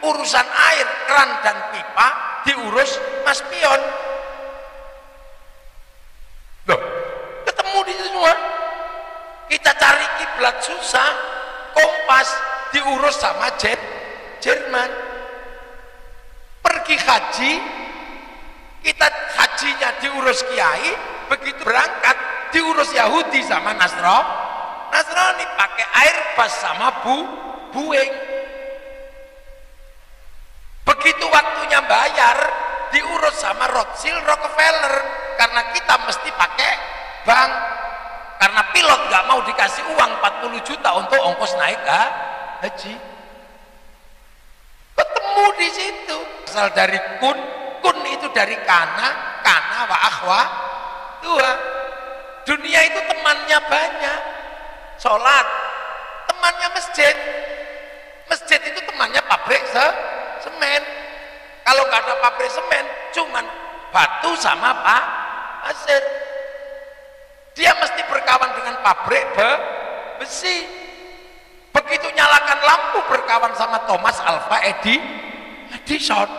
urusan air, keran dan pipa diurus Mas Pion. Loh, ketemu di situ semua. Kita cari kiblat susah, kompas diurus sama Jerman. Pergi haji, kita hajinya diurus kiai, begitu berangkat diurus Yahudi sama Nasrani, pakai Airbus sama Boeing. Begitu waktunya bayar diurus sama Rothschild Rockefeller, karena kita mesti pakai bank, karena pilot nggak mau dikasih uang 40 juta untuk ongkos naik haji. Ketemu di situ. Asal dari kun itu dari kana wa akhwa dua. Dunia itu temannya banyak. Sholat temannya masjid itu temannya pabrik semen. Kalau nggak ada pabrik semen, cuman batu sama pasir. Dia mesti berkawan dengan pabrik besi. Begitu nyalakan lampu berkawan sama Thomas Alva Edison.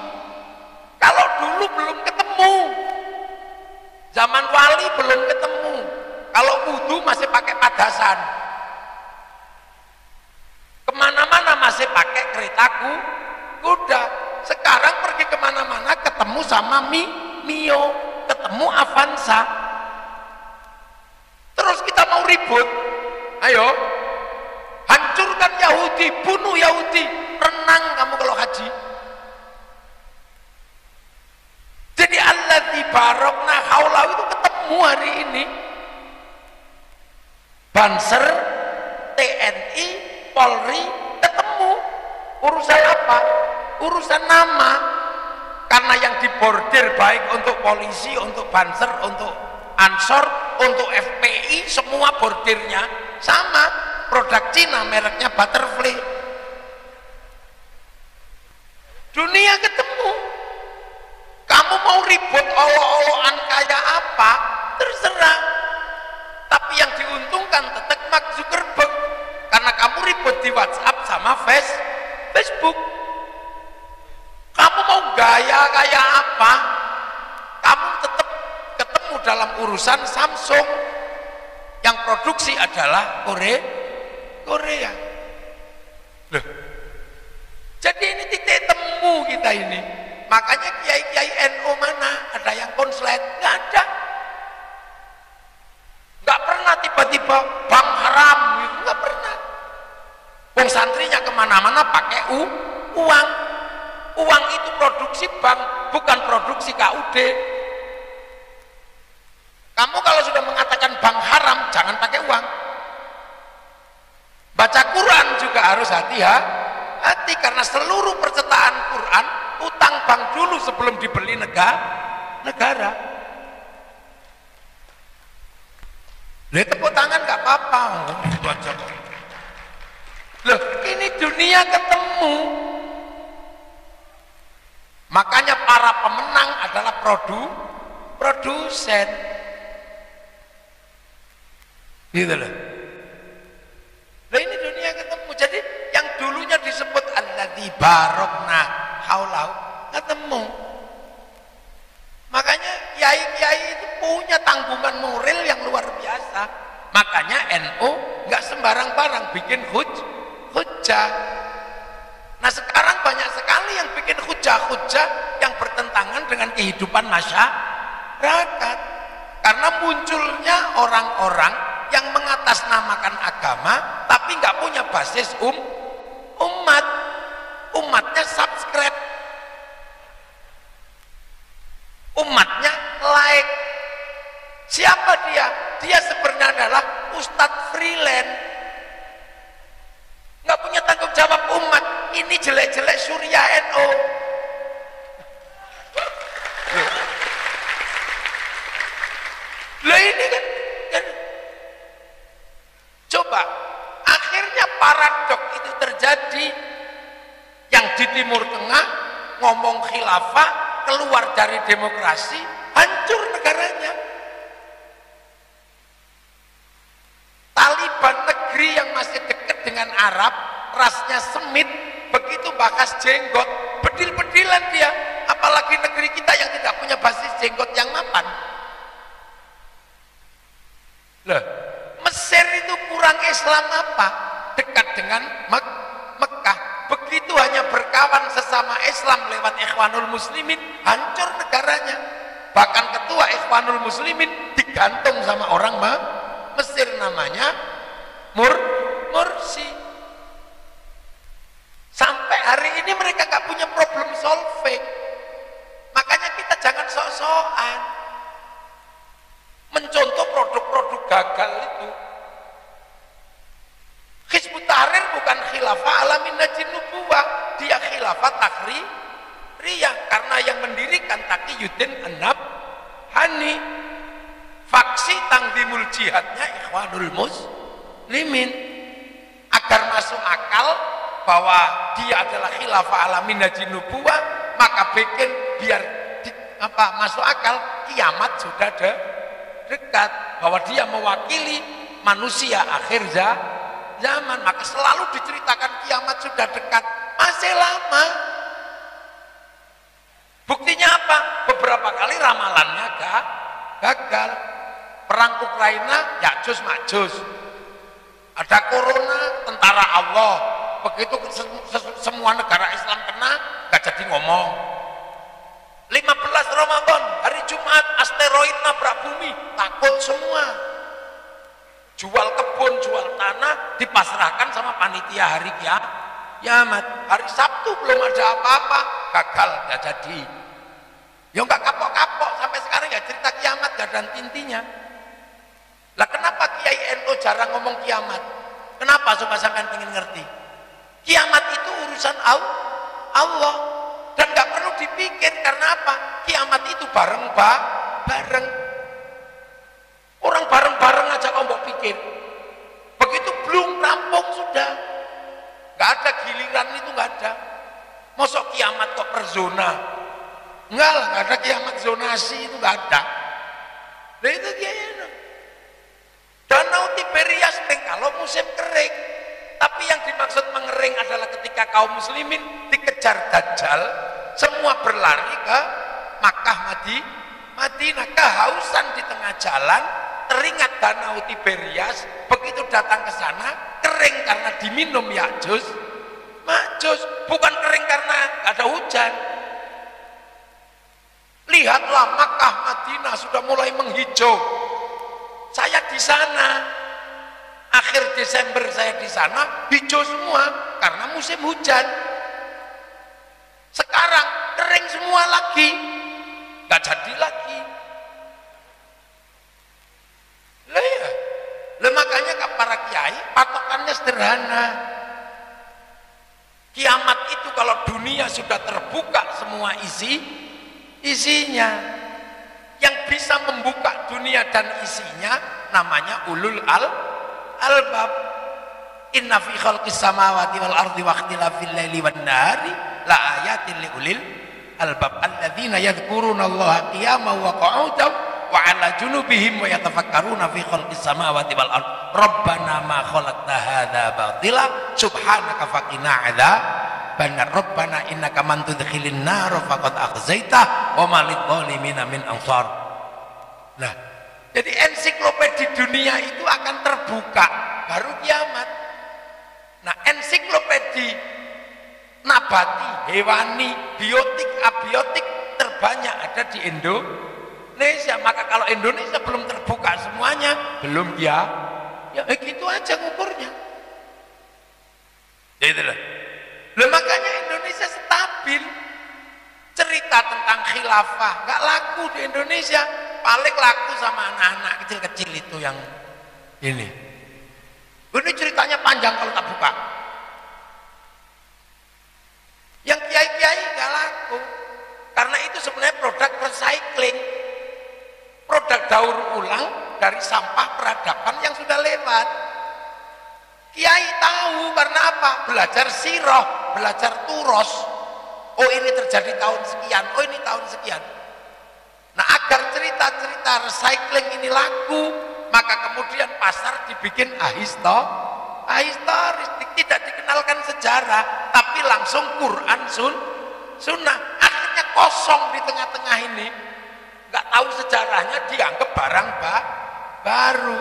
Kalau dulu belum ketemu, zaman wali belum ketemu. Kalau wudhu masih pakai padasan, kemana-mana masih pakai kereta kuda. Sekarang pergi kemana-mana ketemu sama Mio, ketemu Avanza. Terus kita mau ribut, ayo hancurkan Yahudi, bunuh Yahudi, renang kamu kalau haji. Jadi alladzi barokna haulahu itu ketemu hari ini. Banser, TNI, Polri ketemu. Urusan apa? Urusan nama. Karena yang dibordir baik untuk polisi, untuk Banser, untuk Ansor, untuk FPI, semua bordirnya sama. Produk Cina, mereknya Butterfly. Dunia ketemu. Kamu mau ribut olo-oloan kayak apa? Terserah. Tapi yang diuntungkan tetap Mark Zuckerberg. Karena kamu ribut di WhatsApp sama Facebook. Kamu mau gaya kayak apa? Kamu tetap ketemu dalam urusan Samsung. Yang produksi adalah Korea. Loh. Jadi ini titik temu kita ini. Makanya kiai-kiai NU mana? Ada yang konslet? Nggak ada. Nggak pernah tiba-tiba bank haram gitu, nggak pernah. Wong santrinya kemana-mana pakai uang. Uang itu produksi bank, bukan produksi KUD. Kamu kalau sudah mengatakan bank haram, jangan pakai uang. Baca Quran juga harus hati-hati, karena seluruh percetakan Quran utang bank dulu sebelum dibeli negara. Lihat tepuk tangan nggak apa-apa, gitu aja. Loh, ini dunia ketemu. Makanya para pemenang adalah produsen. Gitu loh. Nah ini dunia ketemu. Jadi yang dulunya disebut alladzi barokna haulahu ketemu. Makanya kiai-kiai itu punya tanggungan moral yang luar biasa. Makanya NU nggak sembarang-barang bikin hujah. Nah sekarang banyak sekali yang bikin hujah-hujah yang bertentangan dengan kehidupan masyarakat. Karena munculnya orang-orang yang mengatasnamakan agama tapi nggak punya basis umatnya subscribe, umatnya like. Siapa dia? Dia sebenarnya adalah ustadz freelance, nggak punya tanggung jawab umat. Ini jelek-jelek Surya NU. Lah ini kan coba akhirnya paradok itu terjadi. Yang di Timur Tengah ngomong khilafah, keluar dari demokrasi, hancur negaranya. Taliban negeri yang masih dekat dengan Arab, rasnya Semit, begitu membahas jenggot, bedil-bedilan dia. Apalagi negeri kita yang tidak punya basis jenggot yang mapan. Loh, Mesir itu kurang Islam apa? Dekat dengan Mekah. Begitu hanya berkawan sesama Islam lewat Ikhwanul Muslimin, hancur negaranya. Bahkan ketua Ikhwanul Muslimin digantung sama orang Mesir, namanya Mursi. Sampai hari ini mereka gak punya problem solving. Makanya kita jangan sok-sokan mencontoh produk-produk gagal itu. Hizbut Tahrir bukan khilafah alamin najin nubuwah, dia khilafah takririyah, karena yang mendirikan Taqiyuddin An-Nabhani. Faksi Tangdimul Jihadnya Ikhwanul Muslimin. Agar masuk akal bahwa dia adalah khilafah alamin najin nubuwah, maka bikin biar masuk akal, kiamat sudah dekat, bahwa dia mewakili manusia akhir zaman, maka selalu diceritakan kiamat sudah dekat. Masih lama. Buktinya apa? Beberapa kali ramalannya gagal. Perang Ukraina, Ya'juj Ma'juj. Ada corona, tentara Allah. Begitu semua negara Islam kena, gak jadi ngomong. 15 Ramadan, hari Jumat, asteroid nabrak bumi, takut semua. Jual kebun, jual tanah, dipasrahkan sama panitia hari kiamat. Hari Sabtu belum ada apa-apa, gagal, gak jadi. Ya gak kapok-kapok, sampai sekarang ya cerita kiamat gak ada intinya. Lah kenapa Kiai NU jarang ngomong kiamat? Kenapa? Supaya sampean pengen ngerti. Kiamat itu urusan Allah. Dan gak perlu dipikir, karena apa? Kiamat itu bareng. Orang bareng-bareng aja kau mau pikir. Begitu belum rampung sudah. Gak ada giliran, itu gak ada. Mosok kiamat kok per zona? Enggak lah, gak ada kiamat zonasi, itu gak ada. Nah itu kiai. Danau Tiberias kalau musim kering. Tapi yang dimaksud mengering adalah ketika kaum muslimin dikejar Dajjal, semua berlari ke Makkah, Madinah, kehausan di tengah jalan, teringat Danau Tiberias, begitu datang ke sana kering karena diminum Ya'juj Ma'juj, bukan kering karena gak ada hujan. Lihatlah Makkah, Madinah sudah mulai menghijau. Saya di sana, akhir Desember saya di sana, hijau semua karena musim hujan. Sekarang kering semua lagi, gak jadi lagi. Makanya para kiai patokannya sederhana. Kiamat itu kalau dunia sudah terbuka semua isinya, yang bisa membuka dunia dan isinya namanya ulul albab. Inna fi khalqis samawati wal ardi wa ikhtilafil laili wan nahari la ayatin li ulil albab alladzina yadhkuruna Allaha qiyaman wa qu'udan wa 'ala junubihim wa yatafakkaruna fi khalqis samawati wal ardi rabbana ma khalaqta hadza batila subhanaka faqina 'adzabannar rabbana innaka man tudkhilin nar faqad akhzaita wa ma lidh-dhalimin min ansar. Nah, jadi ensiklopedi dunia itu akan terbuka baru kiamat. Nah, ensiklopedi nabati, hewani, biotik, abiotik terbanyak ada di Indonesia. Maka kalau Indonesia belum terbuka semuanya, belum ya gitu aja ngukurnya. Gitu loh. Makanya Indonesia stabil. Cerita tentang khilafah nggak laku di Indonesia, paling laku sama anak-anak kecil-kecil itu yang ini. Ini ceritanya panjang kalau tak buka. Yang kiai-kiai nggak laku, karena itu sebenarnya produk recycling, produk daur ulang dari sampah peradaban yang sudah lewat. Kiai tahu karena apa? Belajar sirah, belajar turos. Oh ini terjadi tahun sekian, oh ini tahun sekian. Nah agar cerita-cerita recycling ini laku, maka kemudian pasar dibikin Ahistoris, tidak dikenalkan sejarah, tapi langsung Quran sunnah. Akhirnya kosong di tengah-tengah ini, nggak tahu sejarahnya, dianggap barang baru.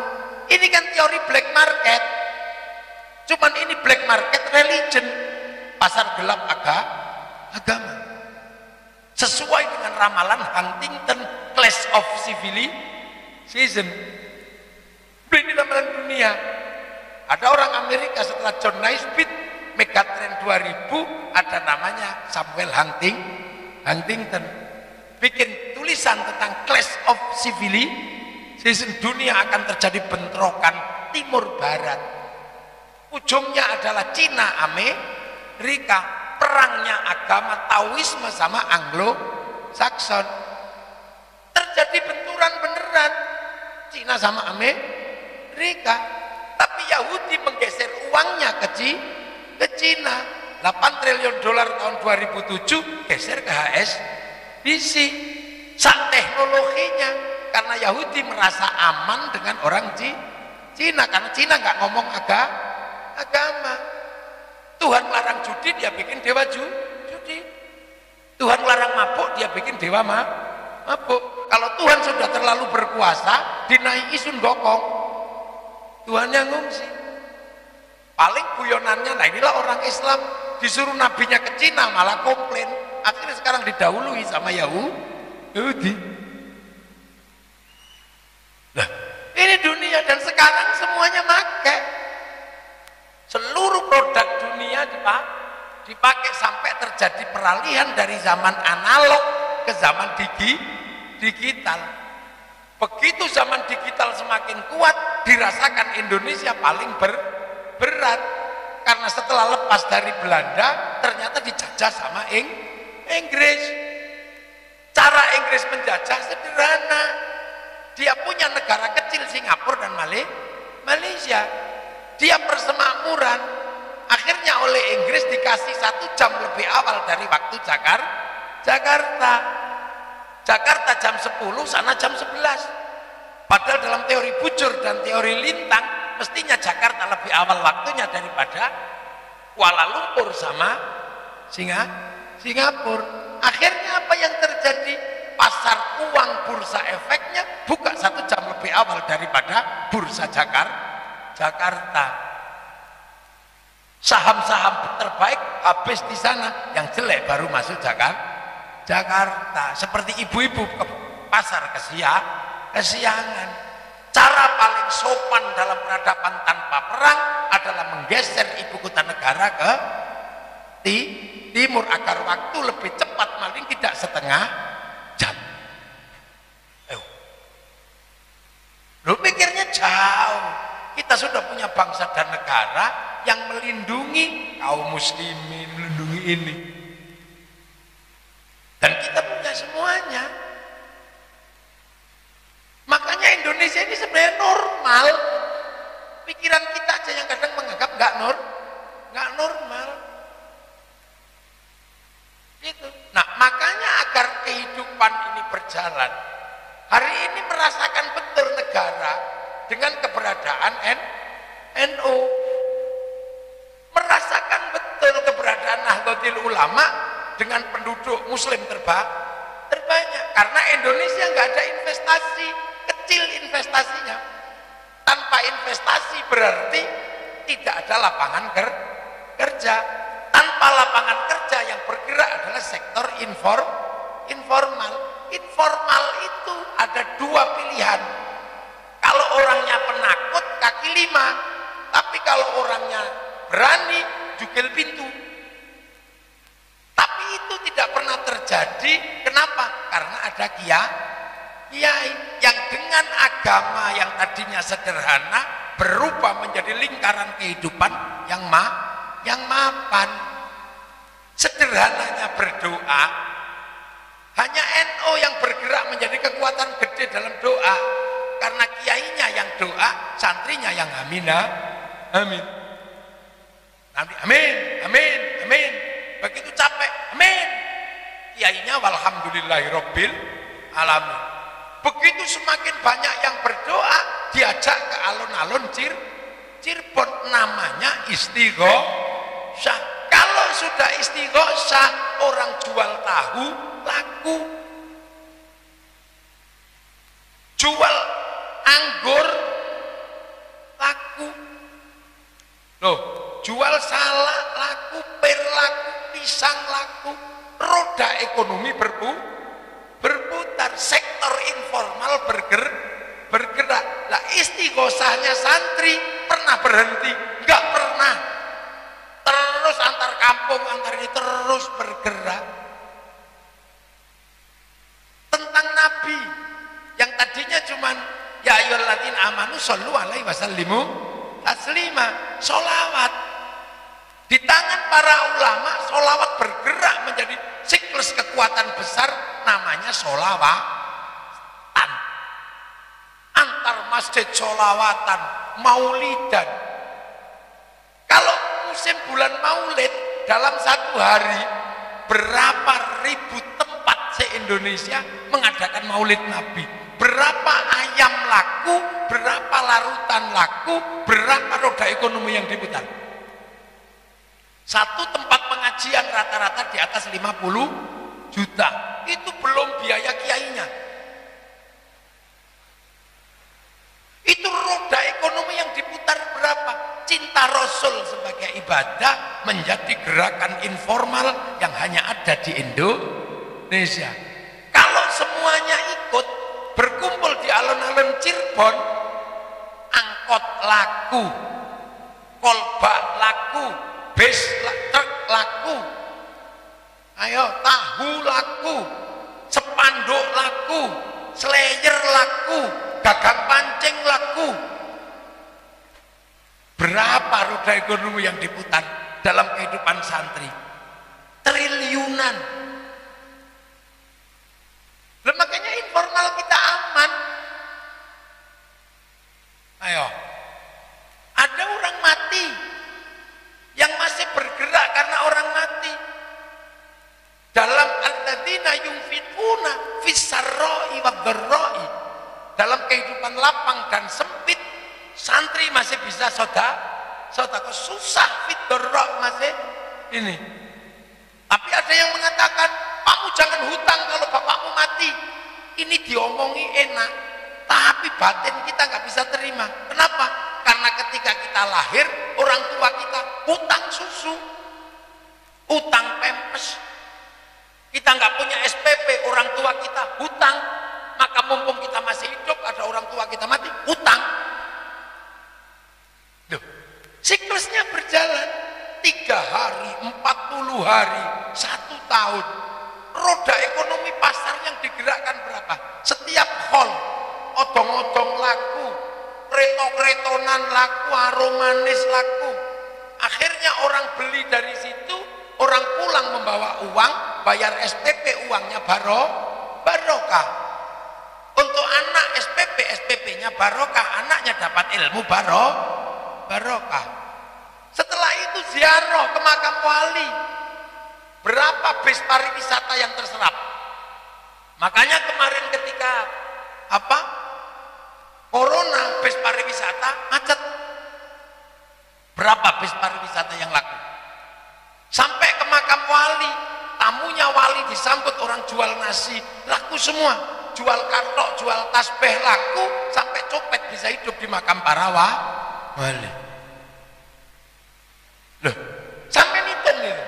Ini kan teori black market. Cuman ini black market religion, pasar gelap agama. Sesuai dengan ramalan Huntington, Clash of Civilization. Ini ramalan dunia. Ada orang Amerika setelah John Naisbitt, Megatrend 2000, ada namanya Samuel Huntington. Bikin tulisan tentang Clash of Civilization. Dunia akan terjadi bentrokan timur barat. Ujungnya adalah Cina, Amerika. Perangnya agama Taoisme sama Anglo-Saxon. Terjadi benturan beneran Cina sama Amerika. Tapi Yahudi menggeser uangnya ke Cina. 8 triliun dolar tahun 2007 geser ke HSBC. Sak teknologinya, karena Yahudi merasa aman dengan orang Cina, karena Cina nggak ngomong agama. Tuhan larang judi, dia bikin dewa judi. Tuhan larang mabuk, dia bikin dewa mabuk. Kalau Tuhan sudah terlalu berkuasa, dinaiki Sun Gokong, Tuhannya ngungsi. Paling guyonannya, nah inilah orang Islam disuruh nabinya ke Cina malah komplain. Akhirnya sekarang didahului sama Yahudi. Nah, ini dunia, dan sekarang semuanya pakai. Seluruh produk dunia dipakai sampai terjadi peralihan dari zaman analog ke zaman digital. Begitu zaman digital semakin kuat, dirasakan Indonesia paling berat. Karena setelah lepas dari Belanda, ternyata dijajah sama Inggris. Cara Inggris menjajah sederhana. Dia punya negara kecil, Singapura dan Malaysia. Dia persemakmuran. Akhirnya oleh Inggris dikasih 1 jam lebih awal dari waktu Jakarta. Jakarta jam 10, sana jam 11. Padahal dalam teori bujur dan teori lintang, mestinya Jakarta lebih awal waktunya daripada Kuala Lumpur sama Singapura. Akhirnya apa yang terjadi? Pasar uang bursa efeknya buka 1 jam lebih awal daripada bursa Jakarta. Saham-saham terbaik habis di sana, yang jelek baru masuk Jakarta. Seperti ibu-ibu ke pasar kesiangan. Cara paling sopan dalam peradaban tanpa perang adalah menggeser ibu kota negara ke timur agar waktu lebih cepat, paling tidak setengah jam. Lu pikirnya jauh. Kita sudah punya bangsa dan negara yang melindungi kaum muslimin, melindungi ini. Dan kita punya semuanya. Makanya Indonesia ini sebenarnya normal. Pikiran kita aja yang kadang menganggap nggak normal. Gitu. Nah, makanya agar kehidupan ini berjalan, hari ini merasakan betul negara dengan keberadaan NU, merasakan betul keberadaan Nahdlatul Ulama dengan penduduk muslim terbanyak. Karena Indonesia nggak ada investasi, kecil investasinya. Tanpa investasi berarti tidak ada lapangan kerja. Tanpa lapangan kerja, yang bergerak adalah sektor informal. Informal itu ada 2 pilihan. Kalau orangnya penakut, kaki 5. Tapi kalau orangnya berani, jugil pintu. Tapi itu tidak pernah terjadi. Kenapa? Karena ada kiai yang dengan agama yang tadinya sederhana berubah menjadi lingkaran kehidupan yang mapan. Sederhananya berdoa. Hanya NU yang bergerak menjadi kekuatan gede dalam doa. Karena kiainya yang doa, santrinya yang amin. Nanti amin. Begitu capek, amin. Kiainya walhamdulillahirabbil alamin. Begitu semakin banyak yang berdoa, diajak ke alun-alun Cirebon namanya istighosah. Kalau sudah istighosah, orang jual tahu laku, jual anggur laku, loh, jual salak laku, pir laku, pisang laku, roda ekonomi berputar, sektor informal bergerak. Lah istighosahnya santri pernah berhenti? Enggak pernah. Terus antar kampung, antar ini terus bergerak. Tentang Nabi yang tadinya cuman ya ayyuhalladzina amanu shollu alaihi wasallimu taslima, sholawat. Di tangan para ulama sholawat bergerak menjadi siklus kekuatan besar namanya sholawatan. Antar masjid sholawatan, maulidan. Kalau musim bulan maulid dalam satu hari berapa ribu tempat se-Indonesia mengadakan maulid Nabi, berapa ayam laku, berapa larutan laku, berapa roda ekonomi yang diputar. Satu tempat pengajian rata-rata di atas 50 juta, itu belum biaya kiainya. Itu roda ekonomi yang diputar berapa? Cinta Rasul sebagai ibadah menjadi gerakan informal yang hanya ada di Indonesia. Kalau semuanya ikut berkumpul di alun-alun Cirebon, angkot laku, kolbak laku, bis truk laku, ayo tahu laku, sepanduk laku, slayer laku, gagang pancing laku. Berapa roda ekonomi yang diputar dalam kehidupan santri? Triliunan. Lah makanya informal kita aman. Ayo, ada orang mati yang masih bergerak karena orang mati. Dalam alladzina yunfiquna fis-sarra'i wad-dharra'i, dalam kehidupan lapang dan sempit, santri masih bisa sedekah, susah fid-dharra masih ini. Tapi ada yang mengatakan, "Kamu jangan hutang kalau bapakmu mati." Ini diomongi enak, tapi batin kita nggak bisa terima. Kenapa? Karena ketika kita lahir, orang tua kita hutang susu, hutang pempes. Kita nggak punya SPP, orang tua kita hutang. Maka mumpung kita masih hidup, ada orang tua kita mati, hutang. Duh, siklusnya berjalan 3 hari, 40 hari, 1 tahun. Roda ekonomi pasar yang digerakkan berapa? Setiap hall, odong-odong laku, kereta-keretonan laku, aromanis laku. Akhirnya orang beli dari situ, orang pulang membawa uang, bayar SPP, uangnya barokah. Untuk anak SPP, SPP-nya barokah, anaknya dapat ilmu barokah. Setelah itu ziarah ke makam wali. Berapa bis pariwisata yang terserap? Makanya kemarin ketika corona, bis pariwisata macet. Berapa bis pariwisata yang laku? Sampai ke makam wali, tamunya wali disambut orang jual nasi, laku semua. Jual kartok, jual tasbih laku, sampai copet bisa hidup di makam para wali. Loh, sampai hitung gitu.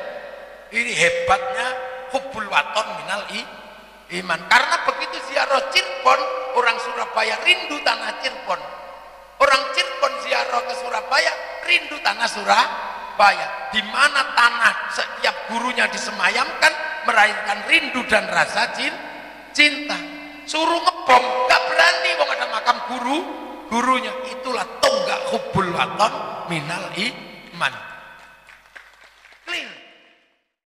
Ini hebatnya hubbul waton minal iman. Karena begitu ziarah Cirebon, orang Surabaya rindu tanah Cirebon. Orang Cirebon ziarah ke Surabaya rindu tanah Surabaya. Di mana tanah setiap gurunya disemayamkan, melahirkan rindu dan rasa cinta. Suruh ngebom, gak berani, wong ada makam gurunya. Itulah tonggak hubbul waton minal iman.